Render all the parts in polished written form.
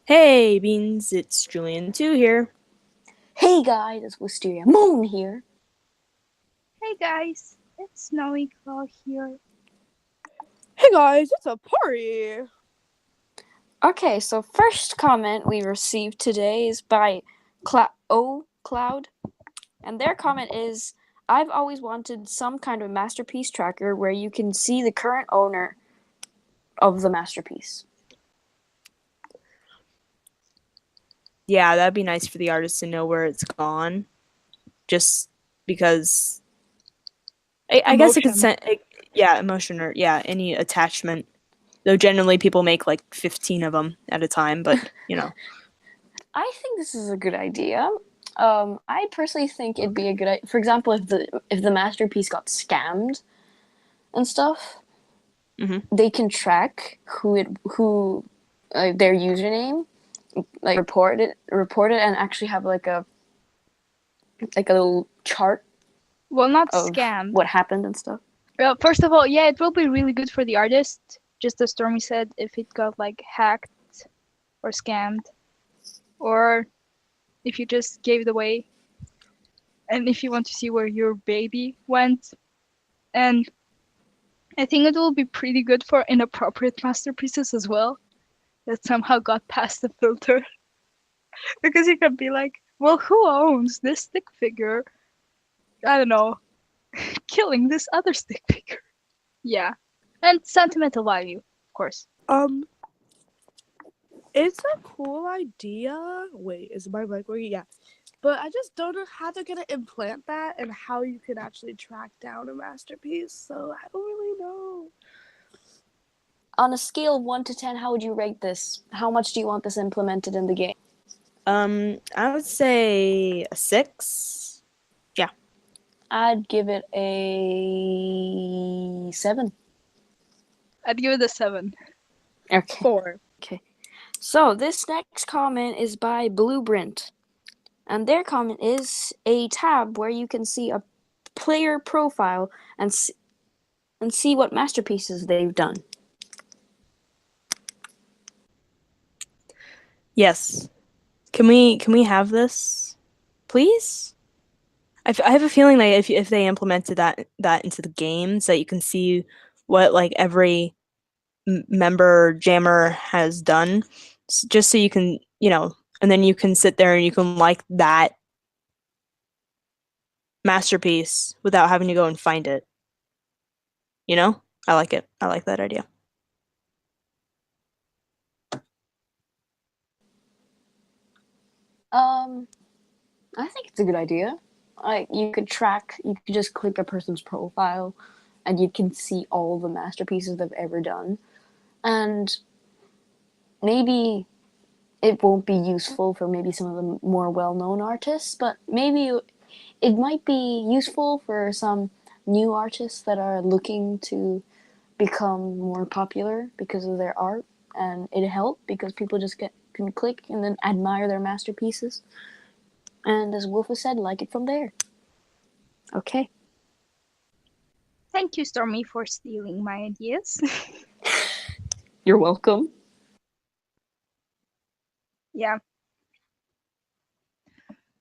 Hey, Beans, it's Julian2 here. Hey guys, it's Wisteria Moon here. Hey guys, it's Snowy Claw here. Hey guys, it's a party! Okay, so first comment we received today is by Cloud, and their comment is, I've always wanted some kind of masterpiece tracker where you can see the current owner of the masterpiece. Yeah, that'd be nice for the artist to know where it's gone. Just because I guess it could send, emotion or any attachment. Though generally people make like 15 of them at a time, but I think this is a good idea. I personally think it'd be a good idea. For example, if the masterpiece got scammed and stuff, they can track who their username, like report it, and actually have like a little chart Well, not of scammed. what happened and stuff. Well, first of all, yeah, it will be really good for the artist. Just as Stormy said, if it got like hacked or scammed, or if you just gave it away, and if you want to see where your baby went, and I think it will be pretty good for inappropriate masterpieces as well that somehow got past the filter, because you can be like, well, who owns this stick figure? I don't know, killing this other stick figure. Yeah. And sentimental value, of course. It's a cool idea. Wait, is my mic working? Yeah. But I just don't know how they're gonna implant that and how you can actually track down a masterpiece, so I don't really know. On a scale of 1 to 10, how would you rate this? How much do you want this implemented in the game? I would say a 6. Yeah. I'd give it a 7. I'd give it a 7. Okay. 4. Okay. So this next comment is by Blueprint. And their comment is a tab where you can see a player profile and see what masterpieces they've done. Yes. Can we have this, please? I have a feeling that if they implemented that into the games, that you can see what like every member jammer has done, just so you can and then you can sit there and you can like that masterpiece without having to go and find it. I like it. I like that idea. I think it's a good idea. You could just click a person's profile and you can see all the masterpieces they've ever done. And maybe it won't be useful for maybe some of the more well-known artists, but maybe it might be useful for some new artists that are looking to become more popular because of their art, and it helped because people just can click and then admire their masterpieces. And as Wolf has said, like it from there. Okay. Thank you, Stormy, for stealing my ideas. You're welcome. Yeah.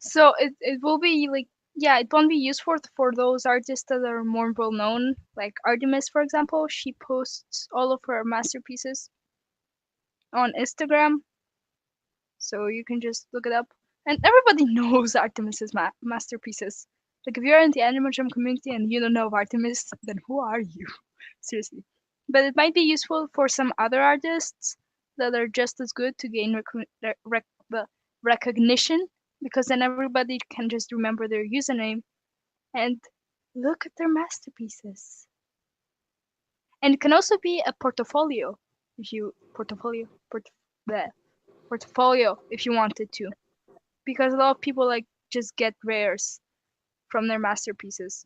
So it will be like, yeah, it won't be useful for those artists that are more well known. Like Artemis, for example, she posts all of her masterpieces on Instagram. So you can just look it up. And everybody knows Artemis's masterpieces. Like if you're in the Animal Jam community and you don't know of Artemis, then who are you? Seriously. But it might be useful for some other artists that are just as good to gain recognition, because then everybody can just remember their username and look at their masterpieces. And it can also be a portfolio if you portfolio if you wanted to, because a lot of people like just get rares from their masterpieces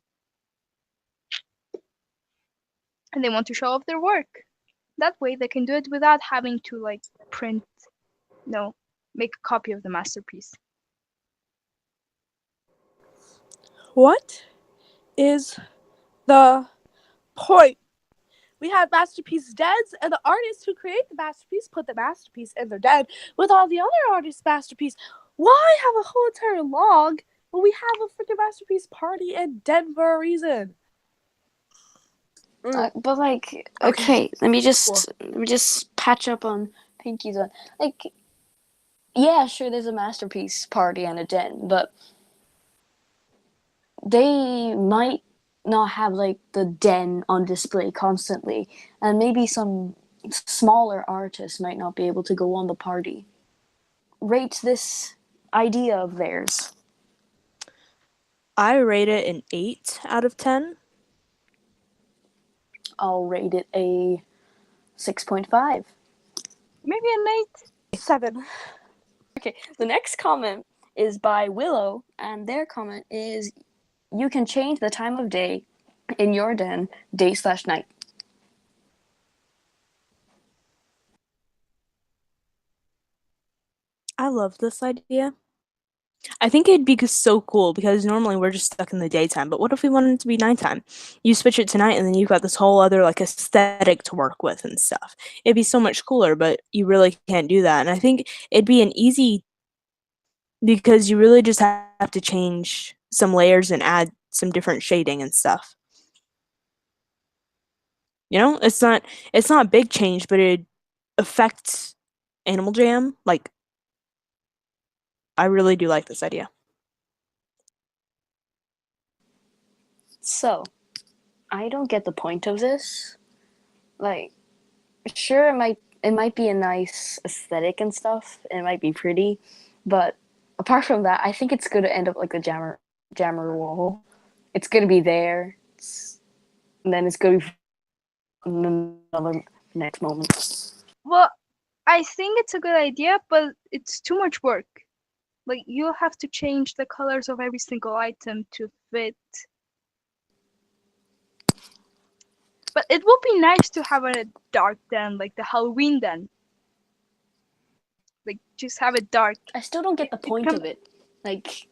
and they want to show off their work. That way they can do it without having to like print, no, make a copy of the masterpiece. What is the point? We have masterpiece dens, and the artists who create the masterpiece put the masterpiece in their den with all the other artists' masterpiece. Why have a whole entire log when we have a freaking masterpiece party in den for a reason? But like, Okay. okay, let me just patch up on Pinky's one. Like, yeah, sure, there's a masterpiece party and a den, but they might not have like the den on display constantly, and maybe some smaller artists might not be able to go on the party. Rate this idea of theirs. I rate it an 8 out of 10. I'll rate it a 6.5. Maybe an 8. 7. Okay, the next comment is by Willow, and their comment is, you can change the time of day in your den, day/night. I love this idea. I think it'd be so cool because normally we're just stuck in the daytime, but what if we wanted it to be nighttime? You switch it to night and then you've got this whole other like aesthetic to work with and stuff. It'd be so much cooler, but you really can't do that. And I think it'd be an easy because you really just have to change some layers and add some different shading and stuff. You know, it's not a big change, but it affects Animal Jam. Like, I really do like this idea. So, I don't get the point of this. Like, sure, it might be a nice aesthetic and stuff, and it might be pretty, but apart from that, I think it's going to end up like the jammer wall. It's going to be there, and then it's going to be another next moment. Well, I think it's a good idea, but it's too much work. Like, you'll have to change the colors of every single item to fit. But it would be nice to have a dark den, like the Halloween den. Like, just have it dark. I still don't get the point of it. Like,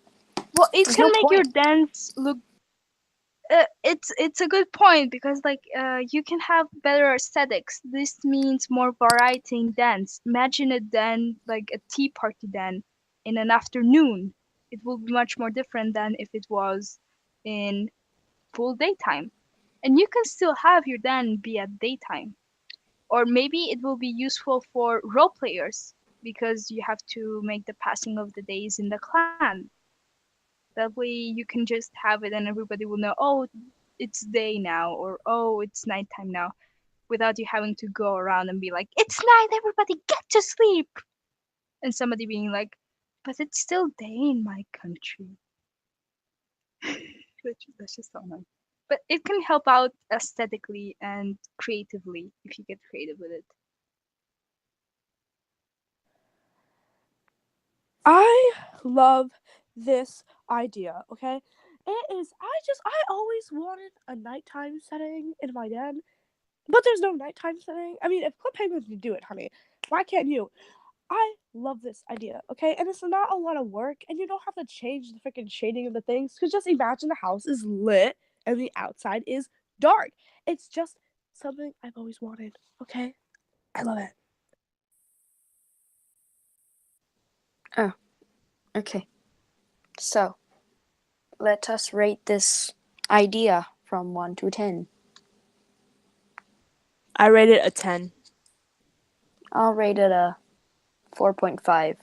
Well, it there's can no make your point. dens look. It's a good point because you can have better aesthetics. This means more variety in dens. Imagine a den like a tea party den in an afternoon. It will be much more different than if it was in full daytime. And you can still have your den be at daytime. Or maybe it will be useful for role players because you have to make the passing of the days in the clan. That way you can just have it and everybody will know, oh, it's day now, or oh, it's nighttime now, without you having to go around and be like, it's night, everybody get to sleep. And somebody being like, but it's still day in my country. That's just so annoying. But it can help out aesthetically and creatively if you get creative with it. I love this idea, okay? I always wanted a nighttime setting in my den, but there's no nighttime setting. I mean, if Clip Penguins can do it, honey, why can't you? I love this idea, okay? And it's not a lot of work, and you don't have to change the freaking shading of the things, because just imagine the house is lit and the outside is dark. It's just something I've always wanted, okay? I love it. Oh, okay. So, let us rate this idea from 1 to 10. I rate it a 10. I'll rate it a 4.5.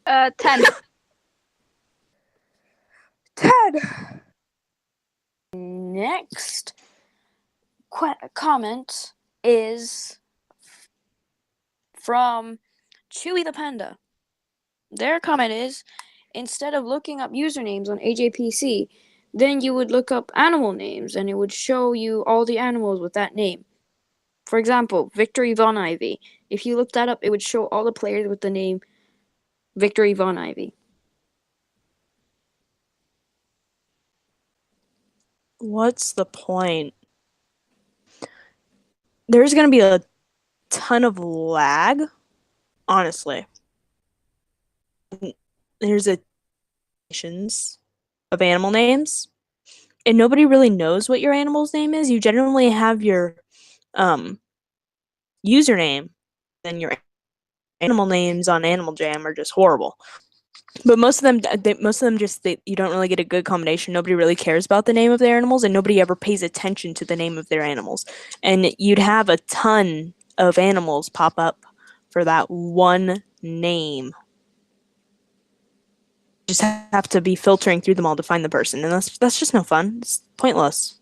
10. 10! Next comment is from Chewy the Panda. Their comment is, instead of looking up usernames on AJPC, then you would look up animal names and it would show you all the animals with that name. For example, Victory Von Ivy. If you looked that up, it would show all the players with the name Victory Von Ivy. What's the point? There's going to be a ton of lag, honestly. There's a of animal names. and nobody really knows what your animal's name is. You generally have your um username, and your animal names on Animal Jam are just horrible. But most of them you don't really get a good combination. Nobody really cares about the name of their animals, and nobody ever pays attention to the name of their animals. And you'd have a ton of animals pop up for that one name. Just have to be filtering through them all to find the person, and that's just no fun. It's pointless.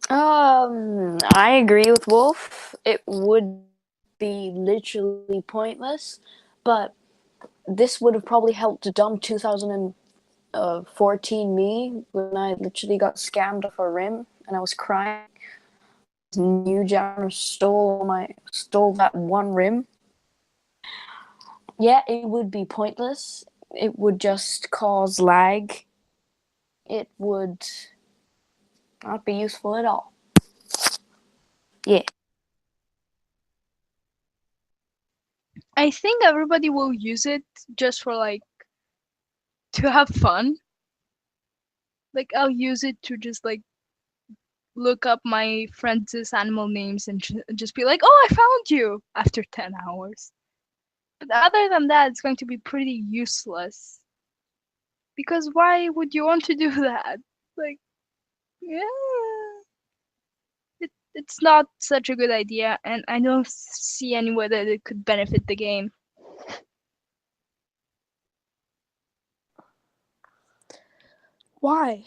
I agree with Wolf. It would be literally pointless, but this would have probably helped to dump 2014 me when I literally got scammed off a rim and I was crying. New Jamaa stole that one rim. Yeah, it would be pointless. It would just cause lag. It would not be useful at all. Yeah. I think everybody will use it just for like to have fun. Like I'll use it to just like look up my friends' animal names and just be like, "Oh, I found you!" after 10 hours. But other than that, it's going to be pretty useless. Because why would you want to do that? Like, yeah, it's not such a good idea, and I don't see any way that it could benefit the game. Why?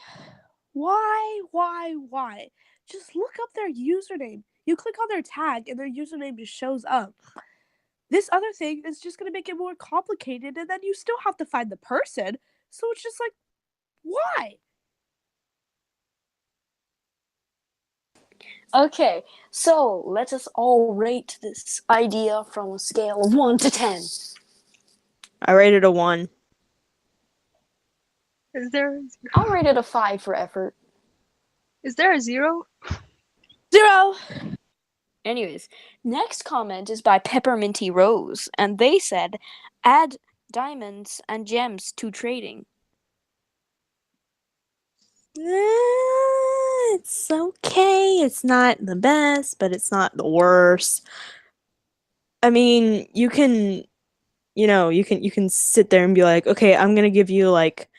Why? Just look up their username. You click on their tag and their username just shows up. This other thing is just going to make it more complicated, and then you still have to find the person. So it's just like, why? Okay, so let us all rate this idea from a scale of 1 to 10. I rated a 1. Is there I'll rate it a 5 for effort. a 0? 0. Anyways, next comment is by Pepperminty Rose, and they said, add diamonds and gems to trading. It's okay. It's not the best, but it's not the worst. I mean, you can, you can sit there and be like, okay, I'm gonna give you like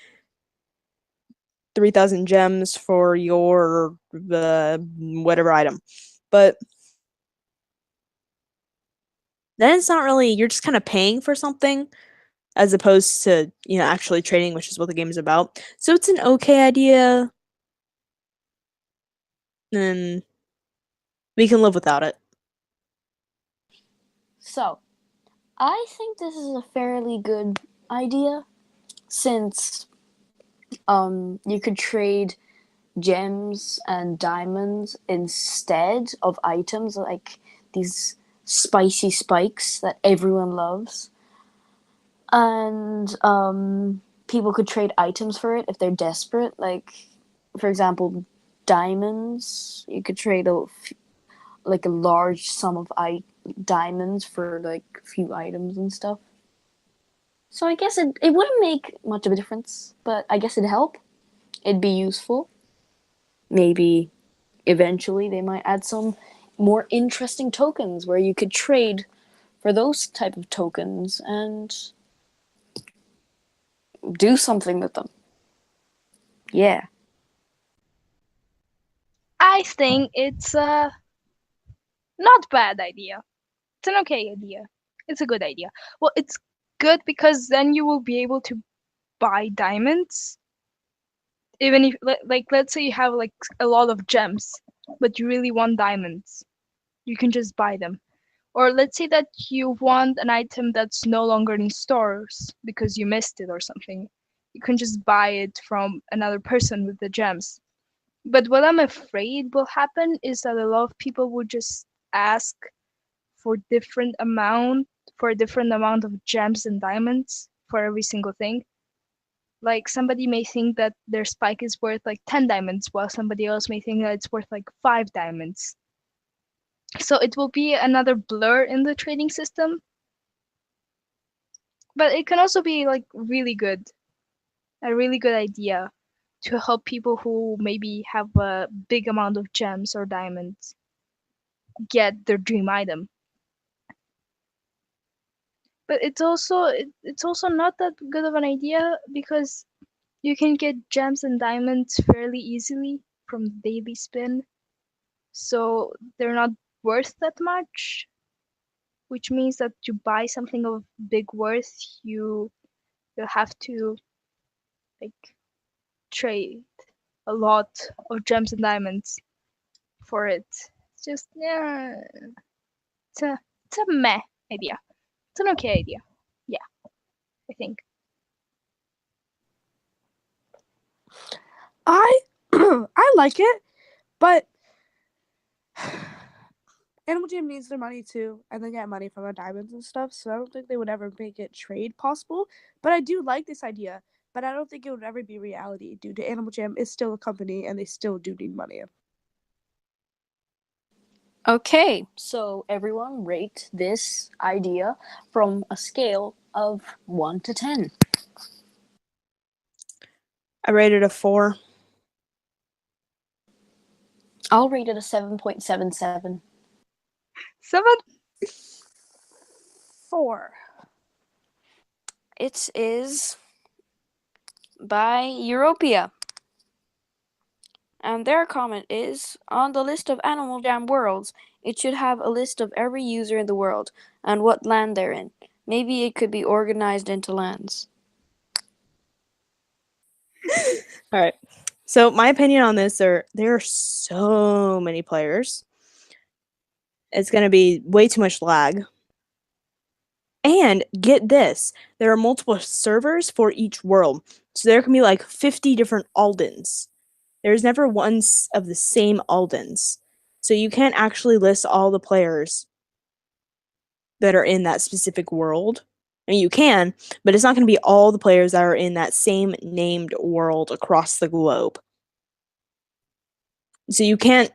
3,000 gems for your whatever item, but then it's not really. You're just kind of paying for something as opposed to actually trading, which is what the game is about. So it's an okay idea, and we can live without it. So, I think this is a fairly good idea since you could trade gems and diamonds instead of items like these spicy spikes that everyone loves. And people could trade items for it if they're desperate. Like, for example, diamonds. You could trade a large sum of diamonds for like a few items and stuff. So I guess it wouldn't make much of a difference, but I guess it'd help. It'd be useful. Maybe eventually they might add some more interesting tokens where you could trade for those type of tokens and do something with them. Yeah. I think it's a not bad idea. It's an okay idea. It's a good idea. Well, it's good because then you will be able to buy diamonds. Even if, like, let's say you have like a lot of gems, but you really want diamonds, you can just buy them. Or let's say that you want an item that's no longer in stores because you missed it or something. You can just buy it from another person with the gems. But what I'm afraid will happen is that a lot of people will just ask for a different amount of gems and diamonds for every single thing. Like somebody may think that their spike is worth like 10 diamonds while somebody else may think that it's worth like 5 diamonds. So it will be another blur in the trading system. But it can also be like really good, a really good idea to help people who maybe have a big amount of gems or diamonds get their dream item. But it's also not that good of an idea because you can get gems and diamonds fairly easily from daily spin, so they're not worth that much, which means that to buy something of big worth, you'll have to like trade a lot of gems and diamonds for it. It's just yeah, it's a meh idea. It's an okay idea. Yeah, I think. I I like it, but Animal Jam needs their money too, and they get money from the diamonds and stuff. So I don't think they would ever make it trade possible. But I do like this idea. But I don't think it would ever be reality due to Animal Jam is still a company and they still do need money. Okay, so everyone rate this idea from a scale of 1 to 10. I rated a 4. I'll rate it a 7.77. 7. 4. It is by Europia. And their comment is, on the list of Animal Jam worlds, it should have a list of every user in the world and what land they're in. Maybe it could be organized into lands. All right. So my opinion on this there are so many players. It's going to be way too much lag. And get this, there are multiple servers for each world. So there can be like 50 different Aldens. There's never one of the same Aldens. So you can't actually list all the players that are in that specific world. I mean, you can, but it's not going to be all the players that are in that same named world across the globe. So you can't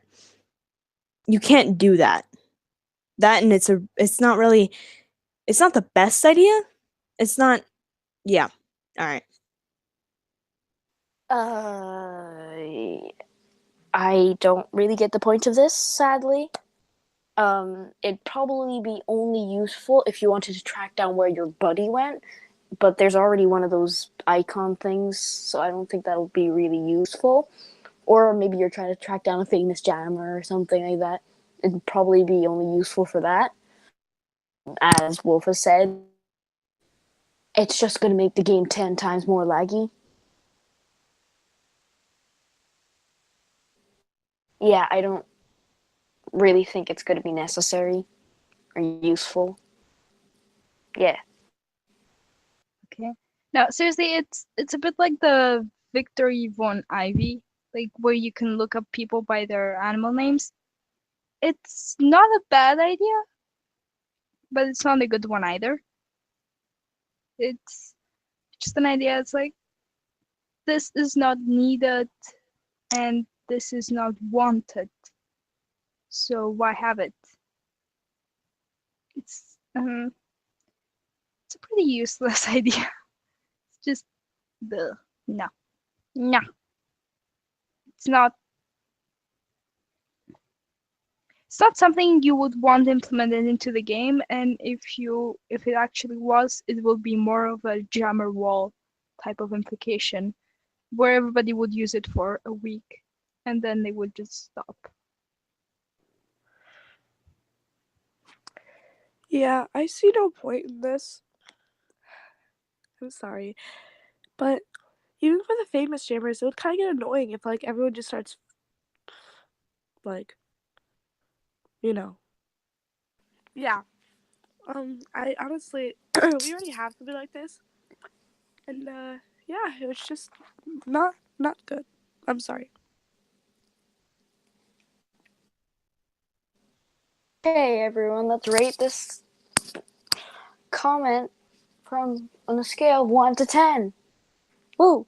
do that. That, and it's not the best idea. It's not. Yeah. All right. I don't really get the point of this, sadly. It'd probably be only useful if you wanted to track down where your buddy went, but there's already one of those icon things, so I don't think that'll be really useful. Or maybe you're trying to track down a famous jammer or something like that. It'd probably be only useful for that. As Wolf has said, it's just going to make the game 10 times more laggy. Yeah, I don't really think it's going to be necessary or useful. Yeah. Okay. Now, seriously, it's a bit like the Victory von Ivy, like where you can look up people by their animal names. It's not a bad idea, but it's not a good one either. It's just an idea. It's like this is not needed and this is not wanted. So why have it? It's it's a pretty useless idea. It's just the no. No. It's not something you would want implemented into the game, and if it actually was, it will be more of a jammer wall type of implication where everybody would use it for a week and then they would just stop. Yeah, I see no point in this. I'm sorry. But even for the famous jammers, it would kind of get annoying if like everyone just starts like, you know. Yeah. I honestly we already have something like this. And yeah, it was just not good. I'm sorry. Okay, everyone, let's rate this comment from on a scale of 1 to 10. Woo!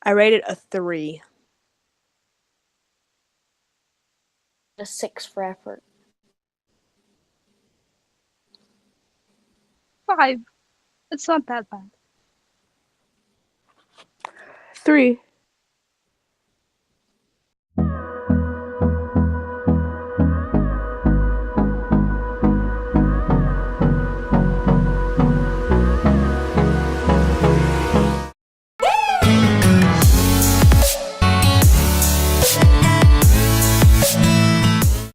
I rated a 3. A 6 for effort. 5. It's not that bad. 3.